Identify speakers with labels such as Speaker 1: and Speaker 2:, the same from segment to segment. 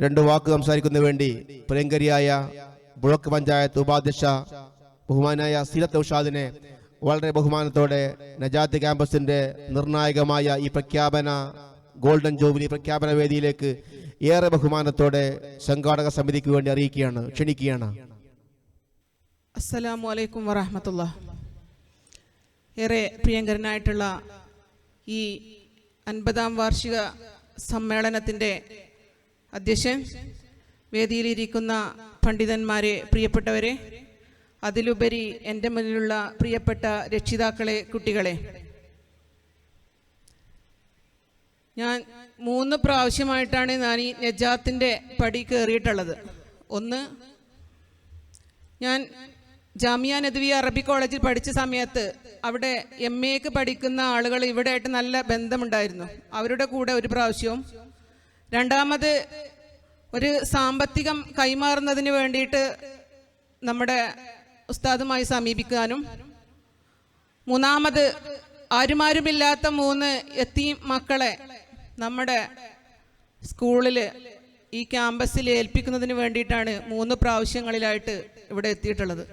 Speaker 1: രണ്ട് വാക്ക് സംസാരിക്കുന്നതിന് വേണ്ടി പ്രിയങ്കരിയായ ബ്ലോക്ക് പഞ്ചായത്ത് ഉപാധ്യക്ഷ ബഹുമാനായ സീനത്ത് ഉഷാദിനെ വളരെ ബഹുമാനത്തോടെ നജാത്ത് ക്യാമ്പസിന്റെ നിർണായകമായ ഈ പ്രഖ്യാപന ഗോൾഡൻ ജൂബിലി പ്രഖ്യാപന വേദിയിലേക്ക് ഏറെ ബഹുമാനത്തോടെ സംഘാടക സമിതിക്ക് വേണ്ടി അറിയിക്കുകയാണ്, ക്ഷണിക്കുകയാണ്.
Speaker 2: അസ്സലാമു അലൈക്കും വറഹ്മത്തുള്ളാഹി. ഏറെ പ്രിയങ്കരനായിട്ടുള്ള ഈ 50ാം വാർഷിക സമ്മേളനത്തിൻ്റെ അധ്യക്ഷൻ, വേദിയിലിരിക്കുന്ന പണ്ഡിതന്മാരെ, പ്രിയപ്പെട്ടവരെ, അതിലുപരി എൻ്റെ മുന്നിലുള്ള പ്രിയപ്പെട്ട രക്ഷിതാക്കളെ, കുട്ടികളെ, ഞാൻ 3 പ്രാവശ്യമായിട്ടാണ് ഞാൻ ഈ നജാത്തിൻ്റെ പടി കയറിയിട്ടുള്ളത്. ഒന്ന്, ഞാൻ ജാമിയ നദ്വിയ അറബി കോളേജിൽ പഠിച്ച സമയത്ത് അവിടെ MA പഠിക്കുന്ന ആളുകൾ ഇവിടെ ആയിട്ട് നല്ല ബന്ധമുണ്ടായിരുന്നു. അവരുടെ കൂടെ ഒരു പ്രാവശ്യവും, രണ്ടാമത് ഒരു സാമ്പത്തികം കൈമാറുന്നതിന് വേണ്ടിയിട്ട് നമ്മുടെ ഉസ്താദുമായി സമീപിക്കാനും, മൂന്നാമത് ആരുമാരുമില്ലാത്ത 3 യതീം മക്കളെ നമ്മുടെ സ്കൂളിൽ ഈ ക്യാമ്പസിൽ ഏൽപ്പിക്കുന്നതിന് വേണ്ടിയിട്ടാണ് 3 പ്രാവശ്യങ്ങളിലായിട്ട് ഇവിടെ എത്തിയിട്ടുള്ളത്.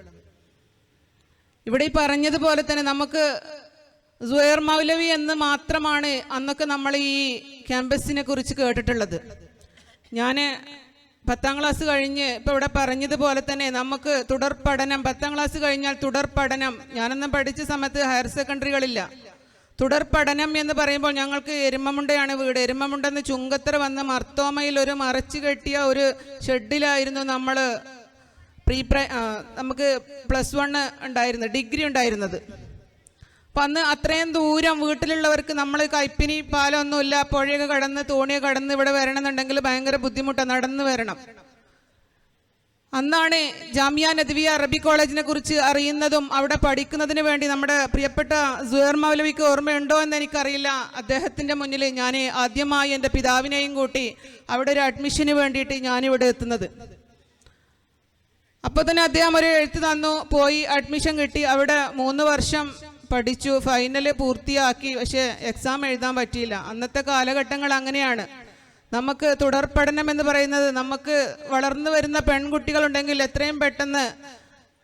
Speaker 2: ഇവിടെ ഈ പറഞ്ഞതുപോലെ തന്നെ നമുക്ക് സുഹൈർ മൗലവി എന്ന് മാത്രമാണ് അന്നൊക്കെ നമ്മൾ ഈ ക്യാമ്പസിനെ കുറിച്ച് കേട്ടിട്ടുള്ളത്. ഞാൻ 10ാം ക്ലാസ് കഴിഞ്ഞ് ഇപ്പോൾ ഇവിടെ പറഞ്ഞതുപോലെ തന്നെ നമുക്ക് തുടർ പഠനം, 10ാം ക്ലാസ് കഴിഞ്ഞാൽ തുടർ പഠനം, ഞാനൊന്നും പഠിച്ച സമയത്ത് ഹയർ സെക്കൻഡറികളില്ല. തുടർ പഠനം എന്ന് പറയുമ്പോൾ ഞങ്ങൾക്ക് എരുമമുണ്ടയാണ് വീട്. എരുമമുണ്ടെന്ന് ചുങ്കത്തറ വന്ന് മർത്തോമയിൽ ഒരു മറച്ചു കെട്ടിയ ഒരു ഷെഡിലായിരുന്നു നമ്മൾ നമുക്ക് +1 ഉണ്ടായിരുന്നു, ഡിഗ്രി ഉണ്ടായിരുന്നത്. അപ്പം അന്ന് അത്രയും ദൂരം വീട്ടിലുള്ളവർക്ക്, നമ്മൾ കൈപ്പിനി പാലമൊന്നുമില്ല, പുഴയൊക്കെ കടന്ന് തോണിയൊക്കെ കടന്ന് ഇവിടെ വരണമെന്നുണ്ടെങ്കിൽ ഭയങ്കര ബുദ്ധിമുട്ടാണ്, നടന്നു വരണം. അന്നാണ് ജാമിയ നദ്വിയ അറബി കോളേജിനെ കുറിച്ച് അറിയുന്നതും അവിടെ പഠിക്കുന്നതിന് വേണ്ടി നമ്മുടെ പ്രിയപ്പെട്ട സുഹൈർ മൗലവിക്ക് ഓർമ്മയുണ്ടോ എന്ന് എനിക്കറിയില്ല. അദ്ദേഹത്തിൻ്റെ മുന്നിൽ ഞാൻ ആദ്യമായി എൻ്റെ പിതാവിനെയും കൂട്ടി അവിടെ ഒരു അഡ്മിഷന് വേണ്ടിയിട്ട് ഞാനിവിടെ എത്തുന്നത്. അപ്പോൾ തന്നെ അദ്ദേഹം ഒരു എഴുത്ത് തന്നു, പോയി അഡ്മിഷൻ കിട്ടി. അവിടെ 3 വർഷം പഠിച്ചു, ഫൈനൽ പൂർത്തിയാക്കി. പക്ഷേ എക്സാം എഴുതാൻ പറ്റിയില്ല. അന്നത്തെ കാലഘട്ടങ്ങൾ അങ്ങനെയാണ്. നമുക്ക് തുടർ പഠനം എന്ന് പറയുന്നത്, നമുക്ക് വളർന്നു വരുന്ന പെൺകുട്ടികളുണ്ടെങ്കിൽ എത്രയും പെട്ടെന്ന്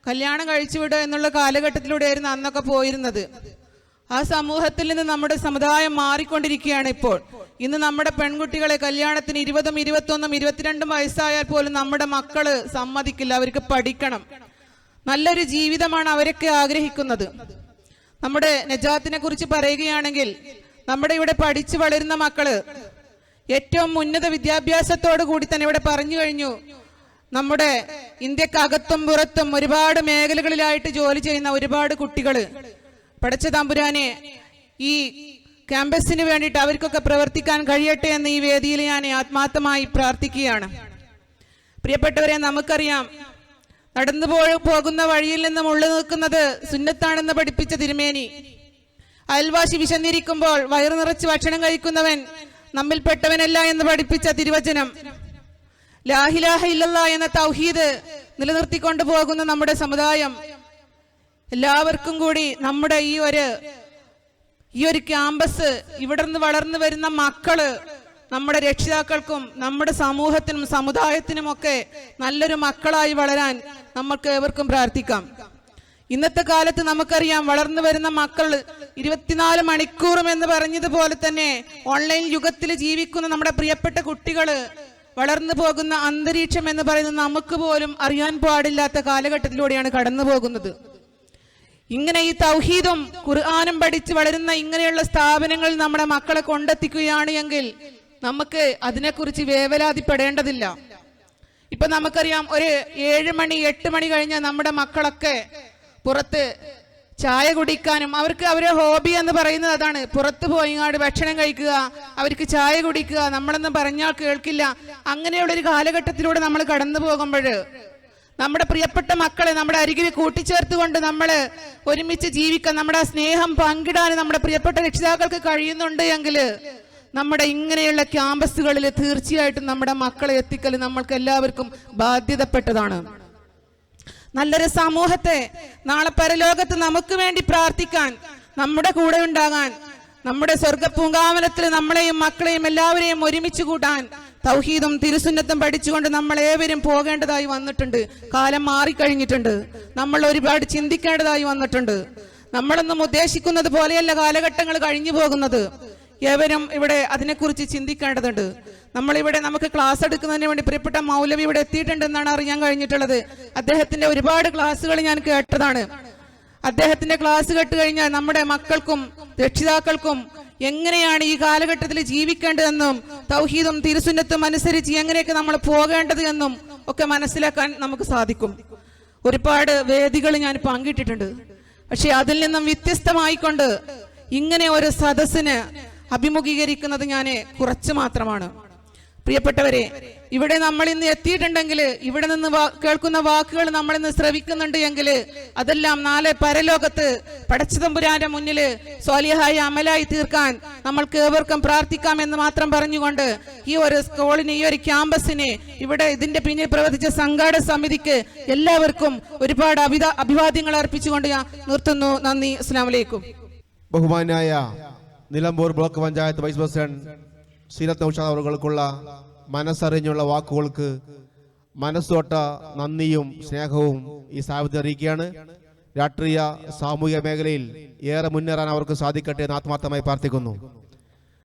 Speaker 2: കല്യാണം കഴിച്ചു വിടുക എന്നുള്ള കാലഘട്ടത്തിലൂടെയായിരുന്നു അന്നൊക്കെ പോയിരുന്നത്. ആ സമൂഹത്തിൽ നിന്ന് നമ്മുടെ സമുദായം മാറിക്കൊണ്ടിരിക്കുകയാണ് ഇപ്പോൾ. ഇന്ന് നമ്മുടെ പെൺകുട്ടികളെ കല്യാണത്തിന് 20, 21, 22 വയസ്സായാൽ പോലും നമ്മുടെ മക്കള് സമ്മതിക്കില്ല. അവർക്ക് പഠിക്കണം, നല്ലൊരു ജീവിതമാണ് അവരൊക്കെ ആഗ്രഹിക്കുന്നത്. നമ്മുടെ നജാത്തിനെ കുറിച്ച് പറയുകയാണെങ്കിൽ, നമ്മുടെ ഇവിടെ പഠിച്ചു വളരുന്ന മക്കള് ഏറ്റവും ഉന്നത വിദ്യാഭ്യാസത്തോടു കൂടി തന്നെ ഇവിടെ പറഞ്ഞു കഴിഞ്ഞു. നമ്മുടെ ഇന്ത്യക്കകത്തും പുറത്തും ഒരുപാട് മേഖലകളിലായിട്ട് ജോലി ചെയ്യുന്ന ഒരുപാട് കുട്ടികൾ, പടച്ച തമ്പുരാനെ ഈ ക്യാമ്പസിന് വേണ്ടിയിട്ട് അവർക്കൊക്കെ പ്രവർത്തിക്കാൻ കഴിയട്ടെ എന്ന് ഈ വേദിയിൽ ഞാൻ ആത്മാർത്ഥമായി പ്രാർത്ഥിക്കുകയാണ്. പ്രിയപ്പെട്ടവരെ, നമുക്കറിയാം, നടന്നു പോകുന്ന വഴിയിൽ നിന്ന് മുള്ളു നിൽക്കുന്നത് സുന്നത്താണെന്ന് പഠിപ്പിച്ച തിരുമേനി, അയൽവാസി വിശന്നിരിക്കുമ്പോൾ വയറു നിറച്ച് ഭക്ഷണം കഴിക്കുന്നവൻ നമ്മിൽപ്പെട്ടവനല്ല എന്ന് പഠിപ്പിച്ച തിരുവചനം, ലാ ഇലാഹ ഇല്ലല്ലാഹ് എന്ന തൗഹീദ് നിലനിർത്തിക്കൊണ്ട് പോകുന്ന നമ്മുടെ സമുദായം, എല്ലാവർക്കും കൂടി നമ്മുടെ ഈ ഒരു ക്യാമ്പസ്, ഇവിടെ നിന്ന് വളർന്നു വരുന്ന മക്കള്, നമ്മുടെ രക്ഷിതാക്കൾക്കും നമ്മുടെ സമൂഹത്തിനും സമുദായത്തിനുമൊക്കെ നല്ലൊരു മക്കളായി വളരാൻ നമുക്ക് ഏവർക്കും പ്രാർത്ഥിക്കാം. ഇന്നത്തെ കാലത്ത് നമുക്കറിയാം, വളർന്നു വരുന്ന മക്കൾ 24 മണിക്കൂറും എന്ന് പറഞ്ഞതുപോലെ തന്നെ ഓൺലൈൻ യുഗത്തിൽ ജീവിക്കുന്ന നമ്മുടെ പ്രിയപ്പെട്ട കുട്ടികള്, വളർന്നു പോകുന്ന അന്തരീക്ഷം എന്ന് പറയുന്നത് നമുക്ക് പോലും അറിയാൻ പാടില്ലാത്ത കാലഘട്ടത്തിലൂടെയാണ് കടന്നു പോകുന്നത്. ഇങ്ങനെ ഈ തൗഹീദും ഖുർആനും പഠിച്ച് വളരുന്ന ഇങ്ങനെയുള്ള സ്ഥാപനങ്ങളിൽ നമ്മുടെ മക്കളെ കൊണ്ടെത്തിക്കുകയാണ് എങ്കിൽ നമുക്ക് അതിനെക്കുറിച്ച് വേവലാതിപ്പെടേണ്ടതില്ല. ഇപ്പൊ നമുക്കറിയാം, ഒരു 7 മണി 8 മണി കഴിഞ്ഞാൽ നമ്മുടെ മക്കളൊക്കെ പുറത്ത് ചായ കുടിക്കാനും, അവർക്ക് അവരുടെ ഹോബി എന്ന് പറയുന്നത് അതാണ്. പുറത്ത് പോയിങ്ങാട് ഭക്ഷണം കഴിക്കുക, അവർക്ക് ചായ കുടിക്കുക, നമ്മളൊന്നും പറഞ്ഞാൽ കേൾക്കില്ല. അങ്ങനെയുള്ളൊരു കാലഘട്ടത്തിലൂടെ നമ്മൾ കടന്നു പോകുമ്പോൾ നമ്മുടെ പ്രിയപ്പെട്ട മക്കളെ നമ്മുടെ അരികിൽ കൂട്ടിച്ചേർത്തുകൊണ്ട് നമ്മൾ ഒരുമിച്ച് ജീവിക്കാൻ, നമ്മുടെ ആ സ്നേഹം പങ്കിടാൻ നമ്മുടെ പ്രിയപ്പെട്ട രക്ഷിതാക്കൾക്ക് കഴിയുന്നുണ്ട് എങ്കിൽ നമ്മുടെ ഇങ്ങനെയുള്ള ക്യാമ്പസുകളിൽ തീർച്ചയായിട്ടും നമ്മുടെ മക്കളെ എത്തിക്കൽ നമ്മൾക്ക് എല്ലാവർക്കും ബാധ്യതപ്പെട്ടതാണ്. നല്ലൊരു സമൂഹത്തെ നാളെ പരലോകത്ത് നമുക്ക് വേണ്ടി പ്രാർത്ഥിക്കാൻ, നമ്മുടെ കൂടെ ഉണ്ടാകാൻ, നമ്മുടെ സ്വർഗ പൂങ്കാവനത്തിൽ നമ്മളെയും മക്കളെയും എല്ലാവരെയും ഒരുമിച്ച് കൂട്ടാൻ തൗഹീദും തിരുസുന്നത്തും പഠിച്ചുകൊണ്ട് നമ്മൾ ഏവരും പോകേണ്ടതായി വന്നിട്ടുണ്ട്. കാലം മാറിക്കഴിഞ്ഞിട്ടുണ്ട്. നമ്മൾ ഒരുപാട് ചിന്തിക്കേണ്ടതായി വന്നിട്ടുണ്ട്. നമ്മളൊന്നും ഉദ്ദേശിക്കുന്നത് പോലെയല്ല കാലഘട്ടങ്ങൾ കഴിഞ്ഞു പോകുന്നത്. ഏവരും ഇവിടെ അതിനെക്കുറിച്ച് ചിന്തിക്കേണ്ടതുണ്ട്. നമ്മളിവിടെ നമുക്ക് ക്ലാസ് എടുക്കുന്നതിന് വേണ്ടി പ്രിയപ്പെട്ട മൗലവി ഇവിടെ എത്തിയിട്ടുണ്ടെന്നാണ് അറിയാൻ കഴിഞ്ഞിട്ടുള്ളത്. അദ്ദേഹത്തിന്റെ ഒരുപാട് ക്ലാസ്സുകൾ ഞാൻ കേട്ടതാണ്. അദ്ദേഹത്തിന്റെ ക്ലാസ് കേട്ട് കഴിഞ്ഞാൽ നമ്മുടെ മക്കൾക്കും രക്ഷിതാക്കൾക്കും എങ്ങനെയാണ് ഈ കാലഘട്ടത്തിൽ ജീവിക്കേണ്ടതെന്നും തൗഹീദും തിരുസുന്നത്തും അനുസരിച്ച് എങ്ങനെയൊക്കെ നമ്മൾ പോകേണ്ടത് എന്നും ഒക്കെ മനസ്സിലാക്കാൻ നമുക്ക് സാധിക്കും. ഒരുപാട് വേദികൾ ഞാൻ പങ്കിട്ടിട്ടുണ്ട്. പക്ഷെ അതിൽ നിന്നും വ്യത്യസ്തമായിക്കൊണ്ട് ഇങ്ങനെ ഒരു സദസ്സിന് അഭിമുഖീകരിക്കുന്നത് ഞാൻ കുറച്ച് മാത്രമാണ്. പ്രിയപ്പെട്ടവരെ, ഇവിടെ നമ്മൾ ഇന്ന് എത്തിയിട്ടുണ്ടെങ്കിൽ, ഇവിടെ നിന്ന് കേൾക്കുന്ന വാക്കുകൾ നമ്മൾ ഇന്ന് ശ്രവിക്കുന്നുണ്ട് എങ്കിൽ അതെല്ലാം നാളെ പരലോകത്ത് പടച്ചതമ്പുരാന്റെ മുന്നിൽ സ്വാലിഹായ അമലായി തീർക്കാൻ നമ്മൾക്ക് ഏവർക്കും പ്രാർത്ഥിക്കാം എന്ന് മാത്രം പറഞ്ഞുകൊണ്ട് ഈ ഒരു സ്കൂളിന്, ഈ ഒരു ക്യാമ്പസിന്, ഇവിടെ ഇതിന്റെ പിന്നിൽ പ്രവർത്തിച്ച സംഘാടക സമിതിക്ക് എല്ലാവർക്കും ഒരുപാട് അഭിവാദ്യങ്ങൾ അർപ്പിച്ചുകൊണ്ട് ഞാൻ നിർത്തുന്നു. നന്ദി. അസ്സലാമു അലൈക്കും.
Speaker 1: ബഹുമാനായ Nilambur block panchayat vice president Seenath Noushad അവർക്കുള്ള മനസ്സറിഞ്ഞുള്ള വാക്കുകൾക്ക് മനസ്സോട്ട നന്ദിയും സ്നേഹവും ഈ സ്ഥാപനത്തെ അറിയിക്കുകയാണ്. രാഷ്ട്രീയ സാമൂഹിക മേഖലയിൽ ഏറെ മുന്നേറാൻ അവർക്ക് സാധിക്കട്ടെ എന്ന് ആത്മാർത്ഥമായി പ്രാർത്ഥിക്കുന്നു.